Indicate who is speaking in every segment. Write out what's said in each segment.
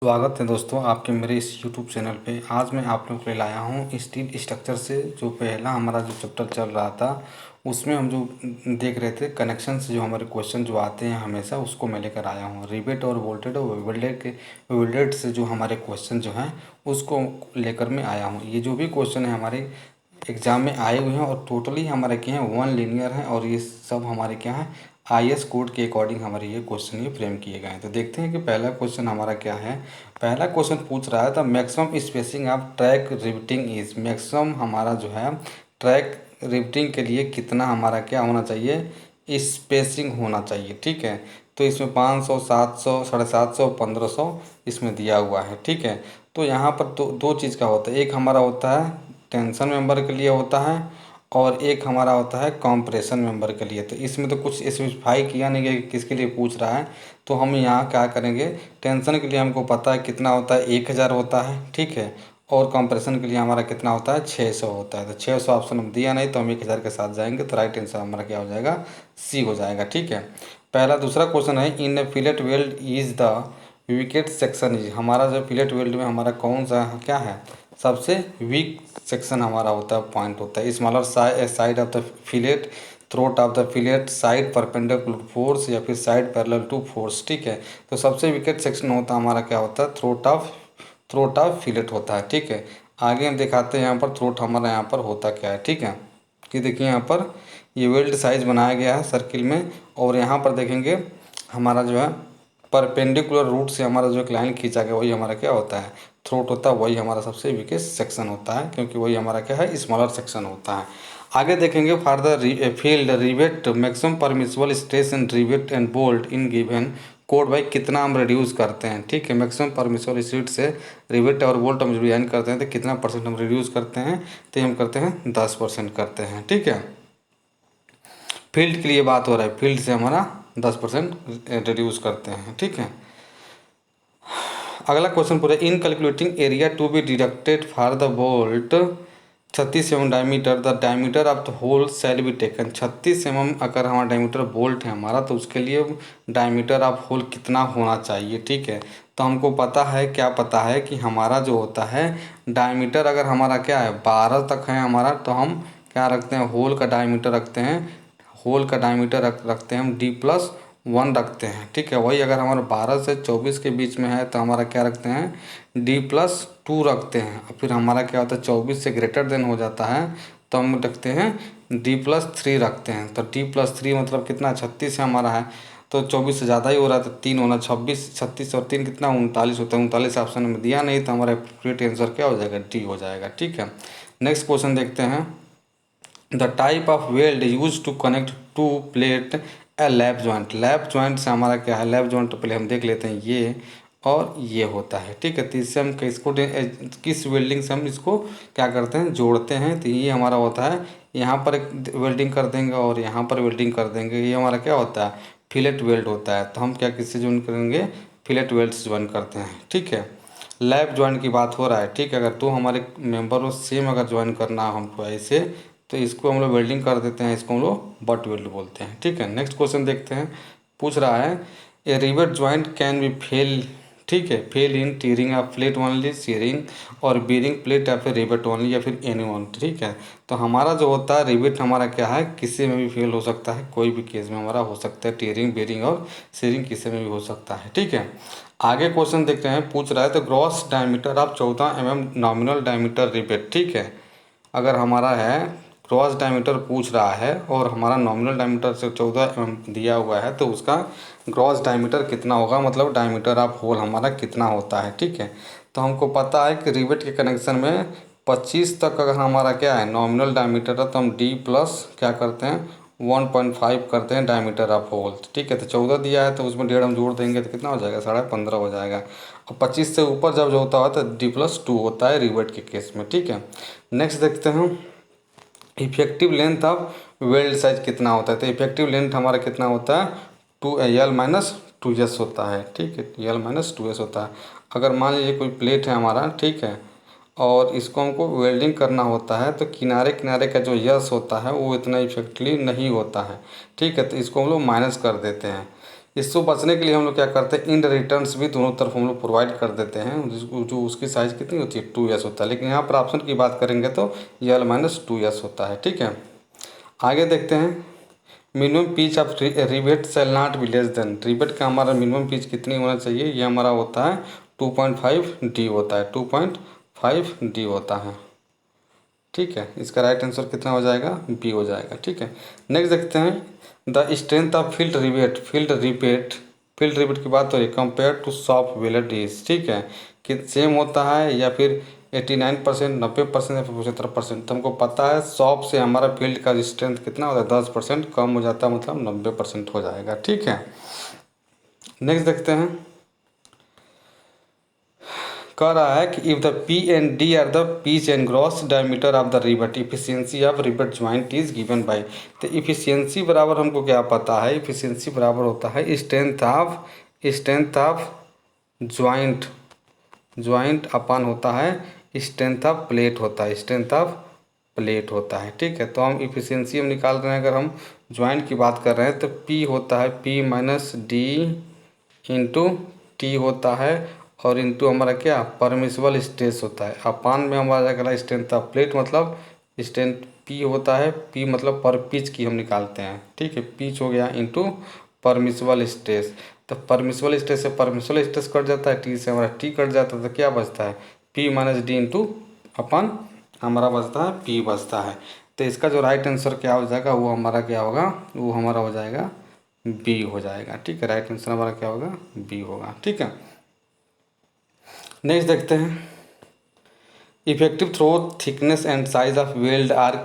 Speaker 1: स्वागत है दोस्तों आपके मेरे इस YouTube चैनल पे। आज मैं आप लोगों के लिए लाया हूँ स्टील स्ट्रक्चर से जो पहला हमारा जो चैप्टर चल रहा था उसमें हम जो देख रहे थे कनेक्शन से जो हमारे क्वेश्चन जो आते हैं हमेशा उसको मैं लेकर आया हूँ। रिवेट और बोल्टेड और वेल्डेड से जो हमारे क्वेश्चन जो हैं उसको लेकर मैं आया हूँ। ये जो भी क्वेश्चन है हमारे एग्ज़ाम में आए हुए हैं और टोटली हमारे क्या हैं वन लीनियर हैं और ये सब हमारे क्या हैं आईएएस कोड के अकॉर्डिंग हमारे ये क्वेश्चन ये फ्रेम किए गए हैं। तो देखते हैं कि पहला क्वेश्चन हमारा क्या है। पहला क्वेश्चन पूछ रहा है the maximum spacing of track riveting is. Maximum हमारा जो है ट्रैक रिवेटिंग के लिए कितना हमारा क्या होना चाहिए, स्पेसिंग होना चाहिए। ठीक है, तो इसमें 500, 700, 750, 1500 इसमें दिया हुआ है। ठीक है, तो यहाँ पर दो चीज़ का होता है, एक हमारा होता है टेंशन मेंबर के लिए होता है और एक हमारा होता है कंप्रेशन मेंबर के लिए। तो इसमें तो कुछ स्पेसिफाई किया नहीं गया कि किसके लिए पूछ रहा है, तो हम यहाँ क्या करेंगे, टेंशन के लिए हमको पता है कितना होता है 1000 होता है। ठीक है, और कंप्रेशन के लिए हमारा कितना होता है 600 होता है। तो 600 ऑप्शन हम दिया नहीं तो हम 1000 के साथ जाएंगे तो राइट आंसर हमारा क्या हो जाएगा, सी हो जाएगा। ठीक है, पहला दूसरा क्वेश्चन है in a fillet weld is the weakest section is. हमारा जो फिलेट वेल्ड में हमारा कौन सा क्या है, सबसे वीक सेक्शन हमारा होता है, पॉइंट होता है। Smaller side of the fillet, throat of the fillet, side perpendicular force या फिर साइड पैरेलल टू फोर्स। ठीक है, तो सबसे वीकेट सेक्शन होता है हमारा क्या होता है, थ्रोट ऑफ फिलेट होता है। ठीक है, आगे हम दिखाते हैं यहाँ पर थ्रोट हमारा यहाँ पर होता क्या है। ठीक है, कि देखिए यहाँ पर ये वेल्ड साइज बनाया गया है सर्किल में और यहाँ पर देखेंगे हमारा जो है परपेंडिकुलर रूट से हमारा जो एक लाइन खींचा गया वही हमारा क्या होता है, थ्रोट होता है। वही हमारा सबसे वीकेस्ट सेक्शन होता है क्योंकि वही हमारा क्या है, स्मॉलर सेक्शन होता है। आगे देखेंगे for the field rivet maximum permissible stress in rivet and bolt in given code by कितना हम रिड्यूस करते हैं। ठीक है, मैक्सिमम परमिसिबल स्ट्रेस से रिवेट और बोल्ट हम डिजाइन करते हैं तो कितना परसेंट हम रिड्यूस करते हैं, तो हम करते हैं 10% करते हैं। ठीक है, फील्ड के लिए बात हो रहा है, फील्ड से हमारा 10% रिड्यूस करते हैं। ठीक है, अगला क्वेश्चन पूरा in calculating area to be deducted for the bolt 36 mm diameter the diameter of the hole shall be taken. 36 mm अगर हमारा डायमीटर बोल्ट है हमारा तो उसके लिए डायमीटर ऑफ होल कितना होना चाहिए। ठीक है, तो हमको पता है, क्या पता है कि हमारा जो होता है डायमीटर अगर हमारा क्या है 12 तक है हमारा, तो हम क्या रखते हैं, होल का डायमीटर रखते हैं, होल का डायमीटर रखते हैं हम D+1 रखते हैं। ठीक है, वही अगर हमारा 12 से 24 के बीच में है तो हमारा क्या रखते हैं, D+2 रखते हैं। और फिर हमारा क्या होता है 24 से ग्रेटर देन हो जाता है तो हम रखते हैं D+3 रखते हैं। तो D+3 मतलब कितना, 36 है हमारा है तो 24 से ज़्यादा ही हो रहा है तो 3 होना, 26, 36 और 3 कितना 39 होता है। 39 ऑप्शन में दिया नहीं तो हमारा एप्रोप्रिएट आंसर क्या हो जाएगा, डी हो जाएगा। ठीक है, नेक्स्ट क्वेश्चन देखते हैं the type of weld use to connect two plate a lap joint. Lap joint से हमारा क्या है, लैप जॉइंट तो पहले हम देख लेते हैं ये और ये होता है। ठीक है, तो इससे हम इसको किस वेल्डिंग से हम इसको क्या करते हैं, जोड़ते हैं। तो ये हमारा होता है, यहाँ पर एक वेल्डिंग कर देंगे और यहाँ पर वेल्डिंग कर देंगे, ये हमारा क्या होता है, फिलेट वेल्ड होता है। तो हम क्या किससे ज्वाइन करेंगे, फिलेट वेल्ड से ज्वाइन करते हैं। ठीक है, लैप ज्वाइंट की बात हो रहा है। ठीक है, अगर दो हमारे मेंबर हो सेम अगर ज्वाइन करना है हमको ऐसे तो इसको हम लोग वेल्डिंग कर देते हैं, इसको हम लोग बट वेल्ड बोलते हैं। ठीक है, नेक्स्ट क्वेश्चन देखते हैं, पूछ रहा है a rivet joint can be fail. ठीक है, fail in tearing of plate only, shearing और बीरिंग प्लेट या फिर रिवेट ओनली या फिर एनी वन। ठीक है, तो हमारा जो होता है रिवेट हमारा क्या है, किसी में भी फेल हो सकता है, कोई भी केस में हमारा हो सकता है, टीयरिंग बीरिंग और सीयरिंग किसी में भी हो सकता है। ठीक है, आगे क्वेश्चन देखते हैं, पूछ रहा है तो gross diameter of 14 mm nominal diameter rivet. ठीक है, अगर हमारा है क्रॉस डायमीटर पूछ रहा है और हमारा नॉमिनल डायमीटर से 14 mm दिया हुआ है तो उसका ग्रॉस डायमीटर कितना होगा, मतलब डायमीटर ऑफ होल हमारा कितना होता है। ठीक है, तो हमको पता है कि रिवेट के कनेक्शन में 25 तक अगर हमारा क्या है नॉमिनल डायमीटर है तो हम D+ क्या करते हैं 1.5 करते हैं डायमीटर ऑफ होल। ठीक है, तो 14 दिया है तो उसमें 1.5 हम जोड़ देंगे तो कितना हो जाएगा, 15.5 हो जाएगा। और 25 से ऊपर जब जो होता है तो D+2 होता है रिवेट के केस में। ठीक है, नेक्स्ट देखते हैं effective length of weld size कितना होता है। तो इफेक्टिव लेंथ हमारा कितना होता है, L-2S होता है। ठीक है, L-2S होता है। अगर मान लीजिए कोई प्लेट है हमारा, ठीक है, और इसको हमको वेल्डिंग करना होता है तो किनारे किनारे का जो यस होता है वो इतना इफेक्टिवली नहीं होता है। ठीक है, तो इसको हम लोग माइनस कर देते हैं इससे बचने के लिए हम लोग क्या करते हैं, इन रिटर्न्स भी दोनों तरफ हम लोग प्रोवाइड कर देते हैं, जो उसकी साइज़ कितनी होती है 2s होता है। लेकिन यहाँ पर ऑप्शन की बात करेंगे तो ये l-2s होता है। ठीक है, आगे देखते हैं। Minimum pitch of rivet shall not be less than, rivet का हमारा मिनिमम पिच कितनी होना चाहिए, ये हमारा होता है 2.5D होता है, 2.5D होता है। ठीक है, इसका राइट आंसर कितना हो जाएगा, बी हो जाएगा। ठीक है, नेक्स्ट देखते हैं। The strength of field rivet की बात हो रही है compare to soft welded is. ठीक है, कि सेम होता है या फिर 89%, 90% या फिर 75%। तो हमको पता है सॉफ्ट से हमारा फील्ड का स्ट्रेंथ कितना होता है, 10% कम हो जाता है, मतलब 90% हो जाएगा। ठीक है, नेक्स्ट देखते हैं। कह रहा है कि if the P and D R the pitch and gross diameter of the rivet, efficiency of rivet joint is given by. तो इफिशियंसी बराबर हमको क्या पता है, इफिशियंसी बराबर होता है स्ट्रेंथ ऑफ ज्वाइंट, ज्वाइंट अपन होता है स्ट्रेंथ ऑफ प्लेट होता है, स्ट्रेंथ ऑफ प्लेट होता है। ठीक है, तो हम इफिशियंसी हम निकाल रहे हैं, अगर हम ज्वाइंट की बात कर रहे हैं तो P होता है P-D इंटू टी होता है, और इंटू हमारा क्या परमिसिबल स्ट्रेस होता है। अपान में हमारा अगला स्ट्रेंथ ऑफ प्लेट, मतलब स्ट्रेंथ P होता है, P मतलब पर पिच की हम निकालते हैं। ठीक है, पिच हो गया इंटू परमिसिबल स्ट्रेस। तो परमिसिबल स्ट्रेस से परमिसिबल स्ट्रेस कट जाता है, टी से हमारा टी कट जाता है, तो क्या बचता है P-D इंटू अपन हमारा बचता है P बचता है। तो इसका जो राइट आंसर क्या हो जाएगा, वो हमारा क्या होगा, वो हमारा हो जाएगा बी हो जाएगा। ठीक है, राइट आंसर हमारा क्या होगा, बी होगा। ठीक है, नेक्स्ट देखते हैं। Effective throat thickness and size of weld are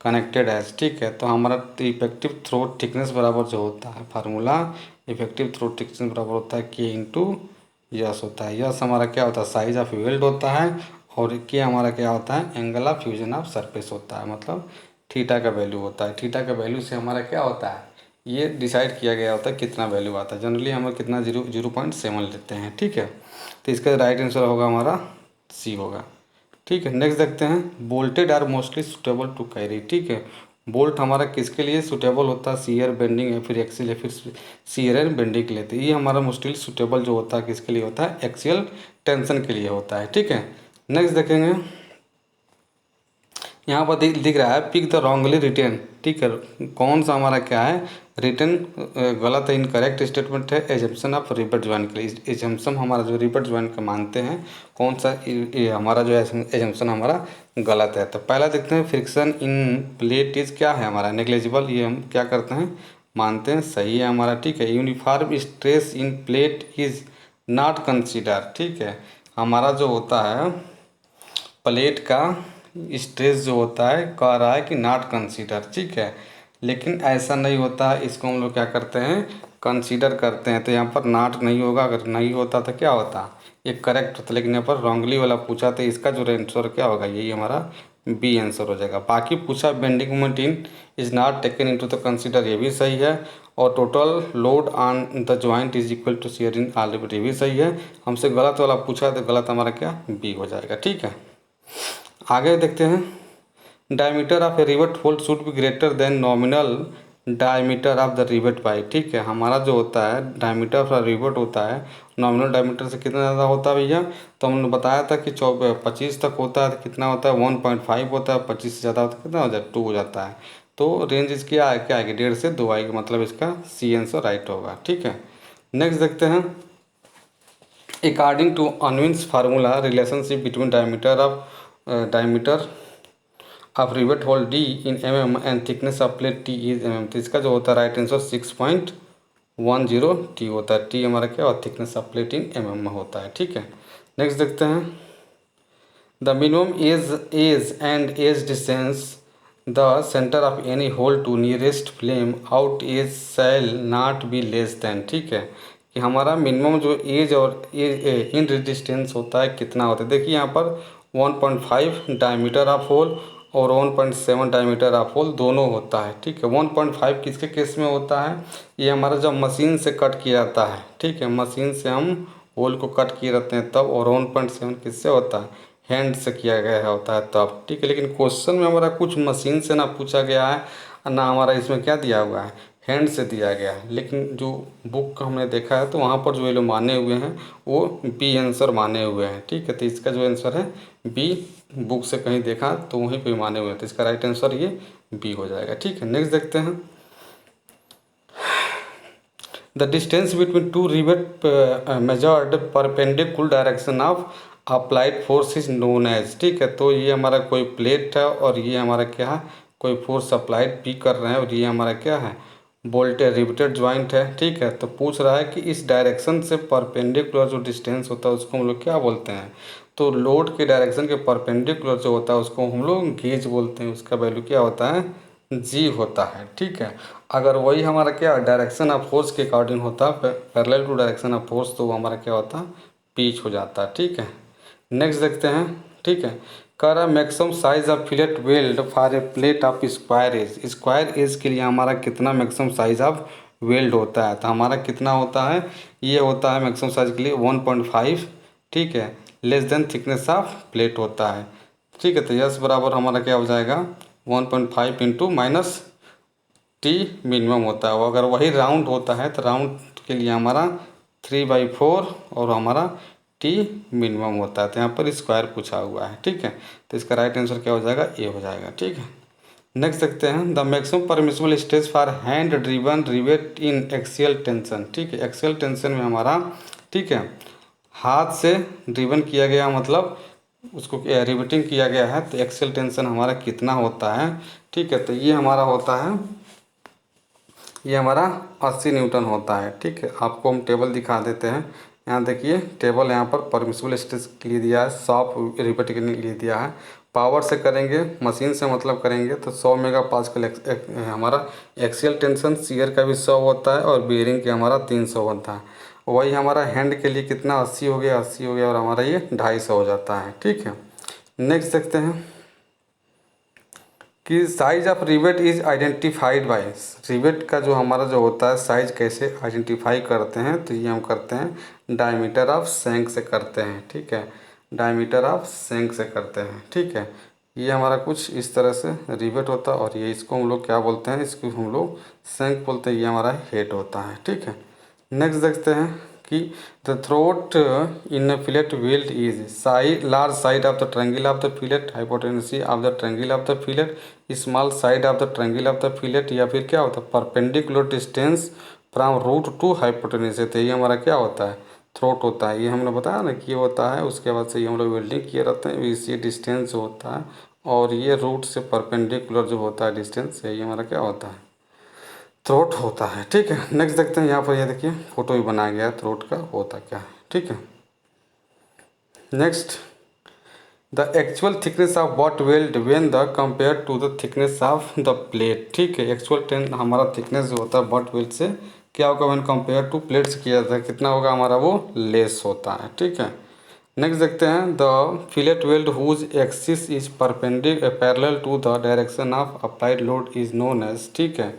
Speaker 1: connected as. ठीक है, तो हमारा इफेक्टिव थ्रो थिकनेस बराबर जो होता है फार्मूला, इफेक्टिव थ्रो थिकनेस बराबर होता है के इंटू यस होता है। यस हमारा क्या होता है, साइज ऑफ वेल्ड होता है, और के हमारा क्या होता है, angle of fusion of surface होता है, मतलब थीटा का वैल्यू होता है। थीटा का वैल्यू से हमारा क्या होता है, ये डिसाइड किया गया होता है कितना वैल्यू आता है। जनरली हम कितना 0.7 लेते हैं। ठीक है, तो इसका राइट आंसर होगा हमारा सी होगा। ठीक है, नेक्स्ट देखते हैं। Bolted are mostly suitable to carry. ठीक है, बोल्ट हमारा किसके लिए सुटेबल होता है, सीयर बेंडिंग या फिर एक्सियल या फिर सीयर एंड बेंडिंग के लिए। तो ये हमारा मोस्टली सुटेबल जो होता है किसके लिए होता है, एक्सियल टेंशन के लिए होता है। ठीक है, नेक्स्ट देखेंगे। यहाँ पर दिख रहा है पिक द रॉन्गली रिटर्न। ठीक है, कौन सा हमारा क्या है, रिटर्न गलत है, इनकरेक्ट स्टेटमेंट है एजम्पशन ऑफ रिवेट ज्वाइंट के लिए। एजम्पशन हमारा जो रिवेट ज्वाइंट का मानते हैं, कौन सा ये हमारा जो एजम्पशन हमारा गलत है। तो पहला देखते हैं, फ्रिक्शन इन प्लेट इज क्या है हमारा, नेग्लेजिबल, ये हम क्या करते हैं मानते हैं सही है हमारा। ठीक है, uniform stress in plate is not consider. ठीक है, हमारा जो होता है प्लेट का स्ट्रेस जो होता है, कह रहा है कि नॉट कंसीडर। ठीक है, लेकिन ऐसा नहीं होता है, इसको हम लोग क्या करते हैं कंसीडर करते हैं। तो यहाँ पर नॉट नहीं होगा, अगर नहीं होता तो क्या होता, ये करेक्ट होता, लेकिन यहाँ पर रॉन्गली वाला पूछा, तो इसका जो आंसर क्या होगा, यही हमारा बी आंसर हो जाएगा। बाकी पूछा bending moment in is not taken into the consider, ये भी सही है, और total load on the joint is equal to shear in all rivet, ये भी सही है। हमसे गलत वाला पूछा तो गलत हमारा क्या बी हो जाएगा। ठीक है, आगे देखते हैं। Diameter of a rivet hole should be greater than nominal diameter of the rivet by. ठीक है, हमारा जो होता है डायमीटर ऑफ रिवेट होता है नॉमिनल डायमीटर से कितना ज़्यादा होता है भैया, तो हमने बताया था कि 25 तक होता है, तो कितना होता है 1.5 होता है, 25 से ज़्यादा होता है कितना हो जाए 2 हो जाता है। तो रेंज इसकी क्या आएगी 1.5 से 2 आएगी, मतलब इसका सी आंसर राइट होगा। ठीक है, नेक्स्ट देखते हैं। According to Unwin's formula relationship between diameter of rivet hole D in mm and thickness of plate T is mm। तो इसका जो होता है राइट आंसर 6.10 T होता है। T हमारा क्या और thickness of plate in mm में होता है। ठीक है, नेक्स्ट देखते हैं। The minimum edge and edge distance the centre of any hole to nearest flame out edge shall not be less than. ठीक है, कि हमारा मिनिमम जो एज और इन डिस्टेंस होता है कितना होता है, देखिए यहाँ पर 1.5 डायमीटर ऑफ होल और 1.7 डायमीटर ऑफ होल दोनों होता है। ठीक है, 1.5 किसके केस में होता है, ये हमारा जब मशीन से कट किया जाता है। ठीक है, मशीन से हम होल को कट किए रहते हैं तब, और 1.7 किससे होता है, हैंड से किया गया होता है तब। ठीक है, लेकिन क्वेश्चन में हमारा कुछ मशीन से ना पूछा गया है, ना हमारा इसमें क्या दिया हुआ है हैंड से दिया गया है, लेकिन जो बुक का हमने देखा है तो वहाँ पर जो ये लोग माने हुए हैं वो बी आंसर माने हुए हैं। ठीक है, तो इसका जो आंसर है बी, बुक से कहीं देखा तो वहीं पे माने हुए हैं, तो इसका राइट आंसर ये बी हो जाएगा। ठीक है, नेक्स्ट देखते हैं। The distance between two rivet measured perpendicular direction of applied force is known as. ठीक है, तो ये हमारा कोई प्लेट है और ये हमारा क्या है, कोई फोर्स अप्लाइड पी कर रहे हैं और ये हमारा क्या है, बोल्टेड रिवेटेड ज्वाइंट है। ठीक है, तो पूछ रहा है कि इस डायरेक्शन से परपेंडिकुलर जो डिस्टेंस होता है उसको हम लोग क्या बोलते हैं, तो लोड के डायरेक्शन के परपेंडिकुलर जो होता है उसको हम लोग गेज बोलते हैं, उसका वैल्यू क्या होता है, जी होता है। ठीक है, अगर वही हमारा क्या डायरेक्शन ऑफ फोर्स के अकॉर्डिंग होता है, parallel to direction of force, तो वो हमारा क्या होता है, पिच हो जाता है। ठीक है, नेक्स्ट देखते हैं। ठीक है, कह रहा है maximum size of fillet weld for a plate of square edge. Square edge के लिए हमारा कितना मैक्सिमम साइज ऑफ वेल्ड होता है, तो हमारा कितना होता है, ये होता है मैक्सिमम साइज के लिए 1.5। ठीक है, less than thickness of plate होता है। ठीक है, तो यस बराबर हमारा क्या हो जाएगा 1.5 इंटू माइनस टी मिनिमम होता है। वो अगर वही राउंड होता है तो राउंड के लिए हमारा 3/4 और हमारा टी मिनिमम होता है, तो यहाँ पर स्क्वायर पूछा हुआ है। ठीक है, तो इसका राइट आंसर क्या हो जाएगा, ए हो जाएगा। ठीक है, नेक्स्ट देखते हैं। The maximum permissible stress for hand driven rivet in axial tension. ठीक है, एक्सियल टेंशन में हमारा, ठीक है, हाथ से ड्रिवन किया गया मतलब उसको रिवेटिंग किया गया है, तो एक्सियल टेंशन हमारा कितना होता है। ठीक है, तो ये हमारा होता है, ये हमारा 80 न्यूटन होता है। ठीक है, आपको हम टेबल दिखा देते हैं। यहाँ देखिए टेबल यहाँ पर परमिसिबल स्ट्रेस के लिए दिया है, सॉफ्ट रिवेट के लिए दिया है। पावर से करेंगे, मशीन से मतलब करेंगे तो 100 मेगा पास्कल हमारा एक्सियल टेंशन, शियर का भी 100 होता है और बेयरिंग के हमारा 300 होता है। वही हमारा हैंड के लिए कितना 80 हो गया, 80 हो गया और हमारा ये 250 हो जाता है। ठीक है, नेक्स्ट देखते हैं कि size of rivet is identified by. Rivet का जो हमारा जो होता है साइज कैसे आइडेंटिफाई करते हैं, तो ये हम करते हैं डायमीटर ऑफ शैंक से करते हैं। ठीक है, डायमीटर ऑफ शैंक से करते हैं। ठीक है, ये हमारा कुछ इस तरह से रिवेट होता है और ये इसको हम लोग क्या बोलते हैं, इसको हम लोग शैंक बोलते हैं, ये हमारा हेड होता है। ठीक है, नेक्स्ट देखते हैं कि the throat in fillet weld is side large side of the triangle of the fillet, hypotenuse of the triangle of the fillet, small side of the triangle of the fillet, या फिर क्या होता है perpendicular distance from root to hypotenuse. तो ये हमारा क्या होता है, थ्रोट होता है। ये हमने बताया ना कि ये होता है, उसके बाद से ये हम लोग वेल्डिंग किए रहते हैं, इसी डिस्टेंस जो होता है और ये रूट से परपेंडिकुलर जो होता है डिस्टेंस, ये हमारा क्या होता है, थ्रोट होता है। ठीक है, नेक्स्ट देखते हैं। यहाँ पर ये देखिए फोटो भी बनाया गया है थ्रोट का होता क्या है। ठीक है, next the actual thickness of butt weld when the compare to the thickness of the plate. ठीक है, एक्चुअल टेन हमारा थिकनेस जो होता है बट वेल्ड से क्या होगा, व्हेन कंपेयर टू प्लेट से किया जाता है कितना होगा हमारा, वो लेस होता है। ठीक है, नेक्स्ट देखते हैं। The fillet weld whose axis is parallel to the direction of applied load is known as. ठीक है,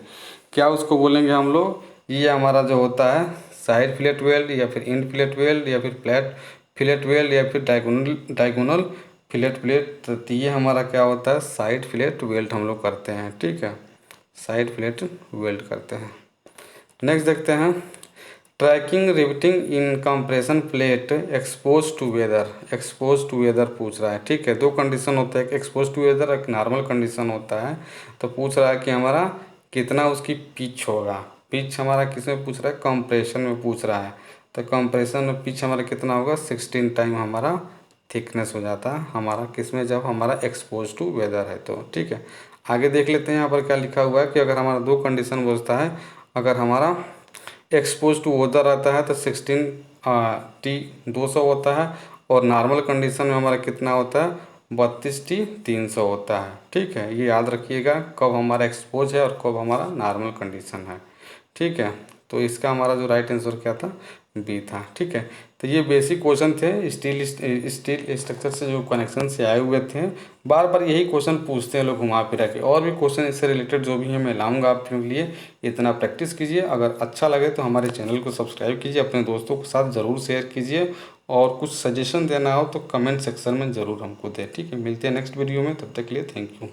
Speaker 1: क्या उसको बोलेंगे हम लोग, ये हमारा जो होता है साइड फिलेट वेल्ड या फिर इंड फिलेट वेल्ड या फिर फ्लैट फिलेट वेल्ड या फिर डायगोनल फिलेट वेल्ड, तो ये हमारा क्या होता है साइड फिलेट वेल्ड हम लोग करते हैं। ठीक है, साइड फिलेट वेल्ड करते हैं। नेक्स्ट देखते हैं। Tracking riveting in compression plate expose to weather. Expose to weather पूछ रहा है। ठीक है, दो कंडीशन होता है, एक एक्सपोज टू वेदर, एक नॉर्मल कंडीशन होता है। तो पूछ रहा है कि हमारा कितना उसकी पिच होगा। पिच हमारा किस में पूछ रहा है, कंप्रेशन में पूछ रहा है। तो कंप्रेशन में पिच हमारा कितना होगा 16 टाइम हमारा थिकनेस हो जाता है हमारा किस में, जब हमारा एक्सपोज टू वेदर है तो। ठीक है, आगे देख लेते हैं यहाँ पर क्या लिखा हुआ है कि अगर हमारा दो कंडीशन पूछता है, अगर हमारा एक्सपोज टू वेदर रहता है तो 16T200 होता है और नॉर्मल कंडीशन में हमारा कितना होता है 32T300 होता है। ठीक है, ये याद रखिएगा कब हमारा एक्सपोज है और कब हमारा नॉर्मल कंडीशन है। ठीक है, तो इसका हमारा जो राइट आंसर क्या था, बी था। ठीक है, तो ये बेसिक क्वेश्चन थे स्टील स्ट्रक्चर से जो कनेक्शन से आए हुए थे। बार बार यही क्वेश्चन पूछते हैं लोग घुमा फिरा के, और भी क्वेश्चन इससे रिलेटेड जो भी है मैं लाऊंगा आपके लिए। इतना प्रैक्टिस कीजिए, अगर अच्छा लगे तो हमारे चैनल को सब्सक्राइब कीजिए, अपने दोस्तों के साथ ज़रूर शेयर कीजिए, और कुछ सजेशन देना हो तो कमेंट सेक्शन में ज़रूर हमको दें। ठीक है, मिलते हैं नेक्स्ट वीडियो में, तब तक के लिए थैंक यू।